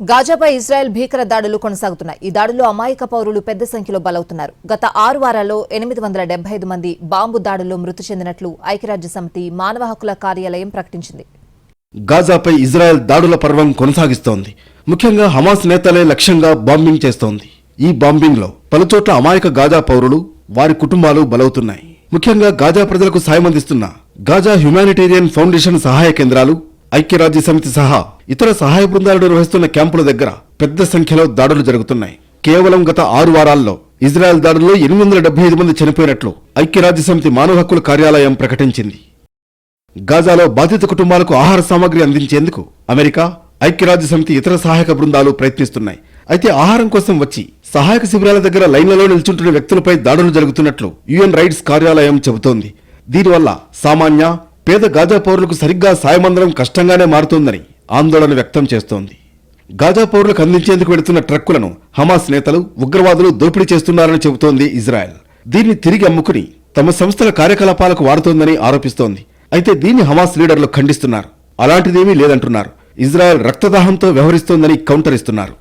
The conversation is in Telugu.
గాజాపై ఇజ్రాయెల్ భీకర దాడులు కొనసాగుతున్నాయి. ఈ దాడుల్లో అమాయక పౌరులు పెద్ద సంఖ్యలో బలవుతున్నారు. గత 6 వారాల్లో 875 మంది బాంబు దాడుల్లో మృతి చెందినట్లు ఐక్యరాజ్యసమితి మానవ హక్కుల కార్యాలయం ప్రకటించింది. గాజాపై ఇజ్రాయెల్ దాడుల పర్వం కొనసాగిస్తోంది. ముఖ్యంగా హమాస్ నేతలే లక్ష్యంగా బాంబింగ్ చేస్తోంది. ఈ బాంబింగ్ లో పలుచోట్ల అమాయక గాజా పౌరులు, వారి కుటుంబాలు బలవుతున్నాయి. ముఖ్యంగా గాజా ప్రజలకు సాయం అందిస్తున్న గాజా హ్యుమానిటేరియన్ ఫౌండేషన్ సహాయ కేంద్రాలు, ఐక్యరాజ్యసమితి సహా ఇతర సహాయ బృందాలు నిర్వహిస్తున్న క్యాంపుల దగ్గర పెద్ద సంఖ్యలో దాడులు జరుగుతున్నాయి. కేవలం గత 6 వారాల్లో ఇజ్రాయెల్ దాడుల్లో 875 మంది చనిపోయినట్లు ఐక్యరాజ్యసమితి మానవ హక్కుల కార్యాలయం ప్రకటించింది. గాజాలో బాధిత కుటుంబాలకు ఆహార సామగ్రి అందించేందుకు అమెరికా, ఐక్యరాజ్యసమితి ఇతర సహాయక బృందాలు ప్రయత్నిస్తున్నాయి. అయితే ఆహారం కోసం వచ్చి సహాయక శిబిరాల దగ్గర లైన్లలో నిల్చుంటున్న వ్యక్తులపై దాడులు జరుగుతున్నట్లు యుఎన్ రైట్స్ కార్యాలయం చెబుతోంది. దీనివల్ల సామాన్య, పేద గాజా పౌరులకు సరిగ్గా సాయమందడం కష్టంగానే మారుతోందని ఆందోళన వ్యక్తం చేస్తోంది. గాజా పౌరులకు అందించేందుకు వెళుతున్న ట్రక్కులను హమాస్ నేతలు, ఉగ్రవాదులు దోపిడీ చేస్తున్నారని చెబుతోంది ఇజ్రాయెల్. దీన్ని తిరిగి అమ్ముకుని తమ సంస్థల కార్యకలాపాలకు వాడుతోందని ఆరోపిస్తోంది. అయితే దీన్ని హమాస్ లీడర్లు ఖండిస్తున్నారు. అలాంటిదేమీ లేదంటున్నారు. ఇజ్రాయెల్ రక్తదాహంతో వ్యవహరిస్తోందని కౌంటర్ ఇస్తున్నారు.